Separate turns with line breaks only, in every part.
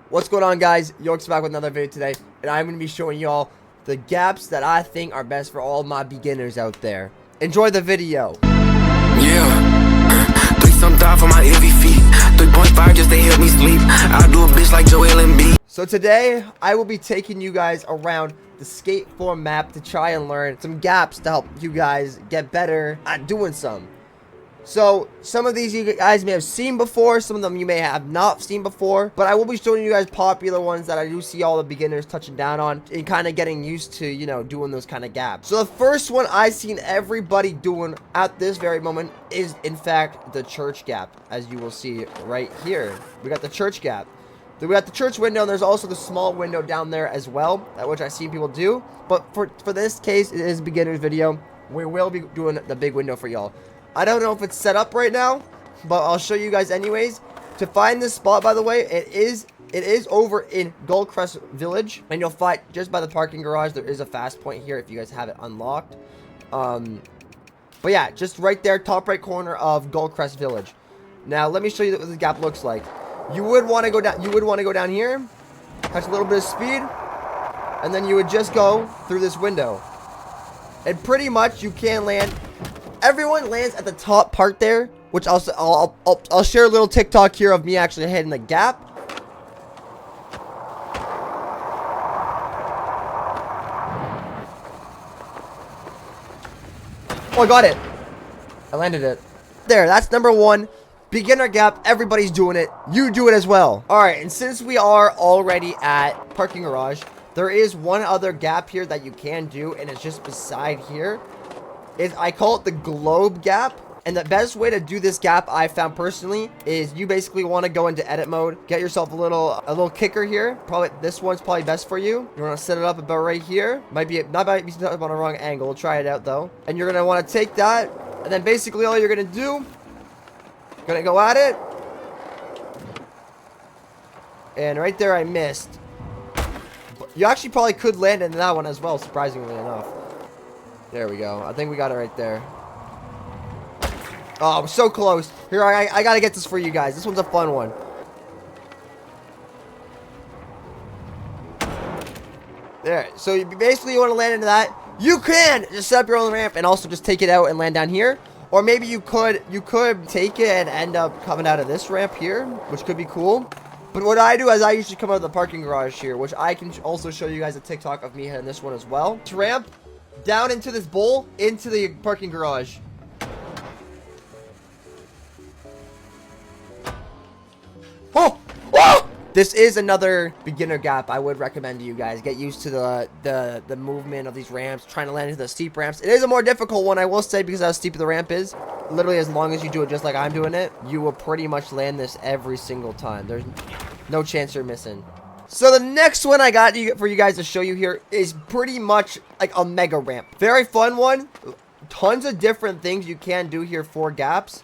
What's going on, guys? York's back with another video today, and I'm going to be showing y'all the gaps that I think are best for all my beginners out there. Enjoy the video.
Yeah, 3 some die for my heavy feet, 3.5 just to help me sleep. I do a bitch like Joel and B.
So today, I will be taking you guys around the skate 4 map to try and learn some gaps to help you guys get better at doing some. So, some of these you guys may have seen before, some of them you may have not seen before, but I will be showing you guys popular ones that I do see all the beginners touching down on and kind of getting used to, you know, doing those kind of gaps. So the first one I've seen everybody doing at this very moment is, in fact, the church gap, as you will see right here. We got the church gap. Then we got the church window, and there's also the small window down there as well, which I see people do. But for this case, it is a beginner's video. We will be doing the big window for y'all. I don't know if it's set up right now, but I'll show you guys anyways. To find this spot, by the way, it is over in Goldcrest Village, and you'll find just by the parking garage. There is a fast point here if you guys have it unlocked. But yeah, just right there, top right corner of Goldcrest Village. Now let me show you what the gap looks like. You would want to go down. You would want to go down here, catch a little bit of speed, and then you would just go through this window. And pretty much you can land. Everyone lands at the top part there, which I'll share a little TikTok here of me actually hitting the gap. Oh, I got it. I landed it. There, that's number one. Beginner gap. Everybody's doing it. You do it as well. All right, and since we are already at parking garage, there is one other gap here that you can do, and it's just beside here. I call it the globe gap, and the best way to do this gap I found personally is you basically want to go into edit mode, get yourself a little kicker here. Probably this one's probably best for you. You want to set it up about right here. Might be set up on a wrong angle. Try it out though, and you're gonna want to take that, and then basically all you're gonna do, gonna go at it, and right there I missed. You actually probably could land in that one as well, surprisingly enough. There we go. I think we got it right there. Oh, I'm so close. Here, I gotta get this for you guys. This one's a fun one. There. So you basically want to land into that. You can just set up your own ramp and also just take it out and land down here. Or maybe you could take it and end up coming out of this ramp here, which could be cool. But what I do is I usually come out of the parking garage here, which I can also show you guys a TikTok of me hitting this one as well. This ramp down into this bowl, into the parking garage. Oh! Whoa! This is another beginner gap I would recommend to you guys. Get used to the movement of these ramps, trying to land into the steep ramps. It is a more difficult one, I will say, because how steep the ramp is. Literally, as long as you do it just like I'm doing it, you will pretty much land this every single time. There's no chance you're missing. So the next one I got for you guys to show you here is pretty much like a mega ramp. Very fun one. Tons of different things you can do here for gaps.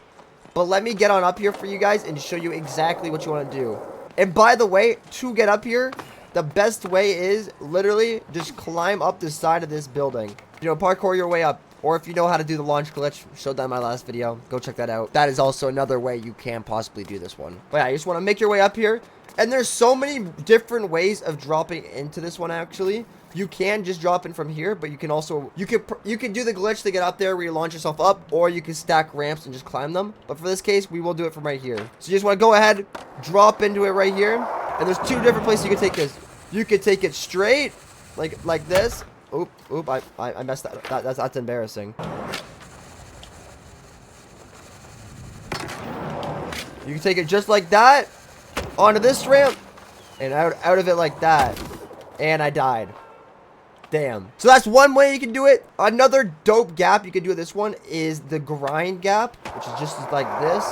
But let me get on up here for you guys and show you exactly what you want to do. And by the way, to get up here, the best way is literally just climb up the side of this building. You know, parkour your way up. Or if you know how to do the launch glitch, showed that in my last video, go check that out. That is also another way you can possibly do this one. But yeah, you just want to make your way up here. And there's so many different ways of dropping into this one, actually. You can just drop in from here, but you can also, you can do the glitch to get up there where you launch yourself up, or you can stack ramps and just climb them. But for this case, we will do it from right here. So you just want to go ahead, drop into it right here. And there's two different places you can take this. You can take it straight, like this. Oop, I messed that up. That's embarrassing. You can take it just like that, onto this ramp, and out of it like that. And I died. Damn. So that's one way you can do it. Another dope gap you can do this one is the grind gap, which is just like this.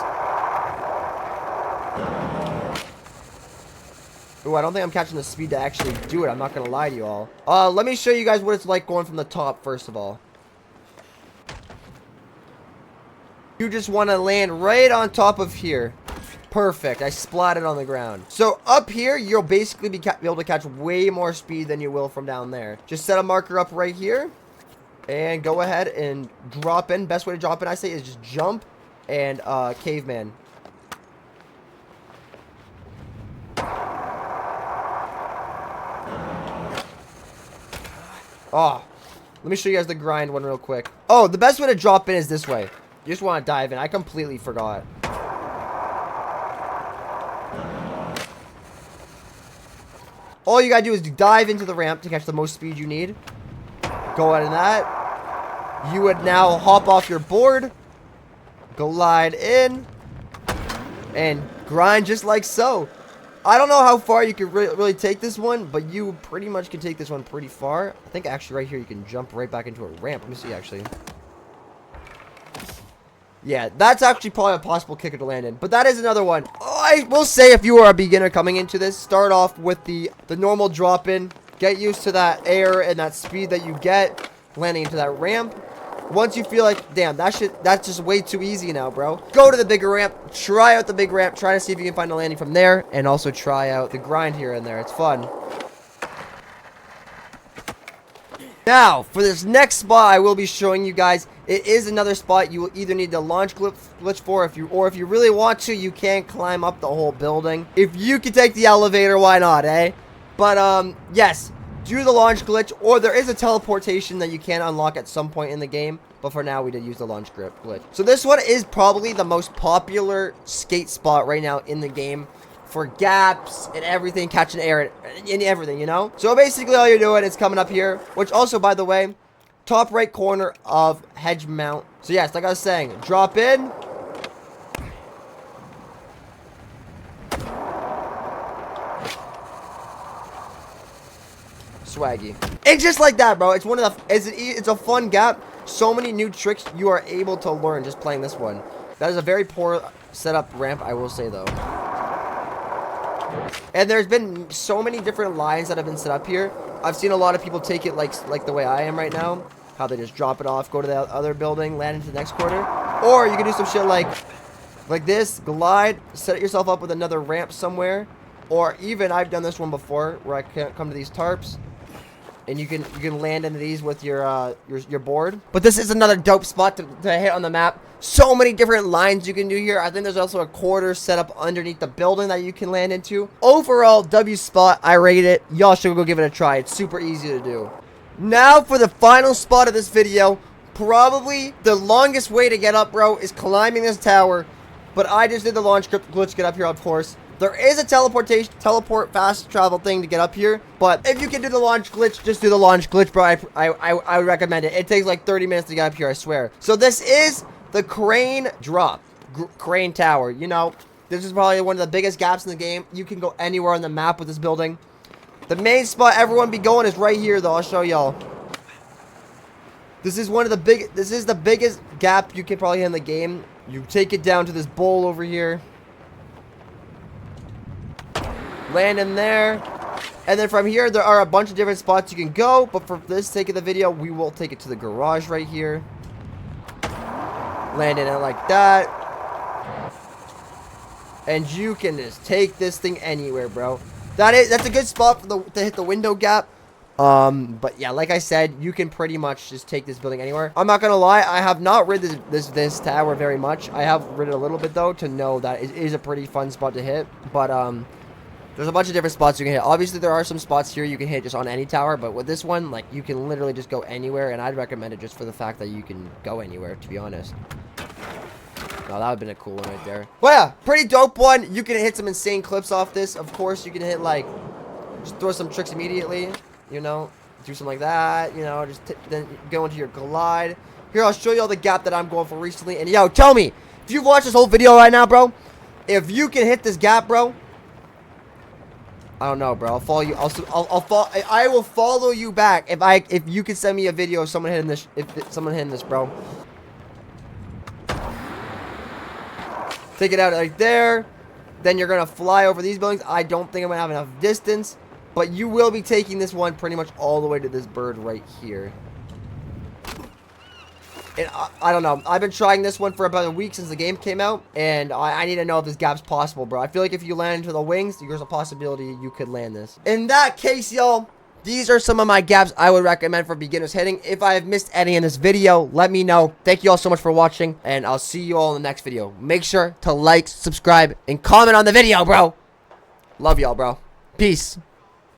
Ooh, I don't think I'm catching the speed to actually do it. I'm not gonna lie to you all. Let me show you guys what it's like going from the top, first of all. You just want to land right on top of here. Perfect. I splatted on the ground. So up here, you'll basically be able to catch way more speed than you will from down there. Just set a marker up right here. And go ahead and drop in. Best way to drop in, I say, is just jump and caveman. Oh, let me show you guys the grind one real quick. Oh, the best way to drop in is this way. You just want to dive in. I completely forgot. All you gotta do is dive into the ramp to catch the most speed you need. Go out of that. You would now hop off your board, glide in, and grind just like so. I don't know how far you can really take this one, but you pretty much can take this one pretty far. I think actually right here you can jump right back into a ramp. Let me see actually. Yeah, that's actually probably a possible kicker to land in. But that is another one. I will say if you are a beginner coming into this, start off with the normal drop in. Get used to that air and that speed that you get landing into that ramp. Once you feel like, damn, that's just way too easy now, bro. Go to the bigger ramp. Try out the big ramp. Try to see if you can find a landing from there. And also try out the grind here and there. It's fun. Now, for this next spot, I will be showing you guys. It is another spot you will either need the launch glitch for, if you really want to, you can climb up the whole building. If you can take the elevator, why not, eh? But yes, do the launch glitch, or there is a teleportation that you can unlock at some point in the game. But for now, we did use the launch glitch. So this one is probably the most popular skate spot right now in the game. For gaps and everything, catching air and everything, you know? So basically all you're doing is coming up here, which also, by the way, top right corner of Hedge Mount. So yes, like I was saying, drop in. Swaggy. And just like that, bro. It's one of the, it's a fun gap. So many new tricks you are able to learn just playing this one. That is a very poor setup ramp, I will say, though. And there's been so many different lines that have been set up here. I've seen a lot of people take it like the way I am right now. How they just drop it off, go to the other building, land into the next corner. Or you can do some shit like this, glide, set yourself up with another ramp somewhere. Or even, I've done this one before, where I can come to these tarps. And you can land into these with your board. But this is another dope spot to hit on the map. So many different lines you can do here. I think there's also a quarter set up underneath the building that you can land into. Overall, W spot, I rate it. Y'all should go give it a try. It's super easy to do. Now for the final spot of this video. Probably the longest way to get up, bro, is climbing this tower. But I just did the launch glitch get up here, of course. There is a teleport fast travel thing to get up here. But if you can do the launch glitch, just do the launch glitch, bro. I would recommend it. It takes like 30 minutes to get up here, I swear. So this is the crane drop. Crane tower. You know, this is probably one of the biggest gaps in the game. You can go anywhere on the map with this building. The main spot everyone be going is right here, though. I'll show y'all. This is one of the this is the biggest gap you can probably hit in the game. You take it down to this bowl over here. Land in there. And then from here, there are a bunch of different spots you can go. But for this sake of the video, we will take it to the garage right here. Land in it like that. And you can just take this thing anywhere, bro. That's a good spot for to hit the window gap. But yeah, like I said, you can pretty much just take this building anywhere. I'm not gonna lie, I have not rid this tower very much. I have rid it a little bit though, to know that it is a pretty fun spot to hit. But there's a bunch of different spots you can hit. Obviously, there are some spots here you can hit just on any tower, but with this one, like, you can literally just go anywhere, and I'd recommend it just for the fact that you can go anywhere, to be honest. Oh, that would have been a cool one right there. Well, yeah, pretty dope one. You can hit some insane clips off this. Of course, you can hit, like, just throw some tricks immediately, you know, do something like that, you know, just then go into your glide. Here, I'll show you all the gap that I'm going for recently, and yo, tell me, if you've watched this whole video right now, bro, if you can hit this gap, bro, I don't know, bro. I'll follow you. I will follow you back if you can send me a video of someone hitting this. Someone hitting this, bro. Take it out right there. Then you're gonna fly over these buildings. I don't think I'm gonna have enough distance, but you will be taking this one pretty much all the way to this bird right here. And I don't know. I've been trying this one for about a week since the game came out. And I need to know if this gap's possible, bro. I feel like if you land into the wings, there's a possibility you could land this. In that case, y'all, these are some of my gaps I would recommend for beginners hitting. If I have missed any in this video, let me know. Thank you all so much for watching. And I'll see you all in the next video. Make sure to like, subscribe, and comment on the video, bro. Love y'all, bro. Peace.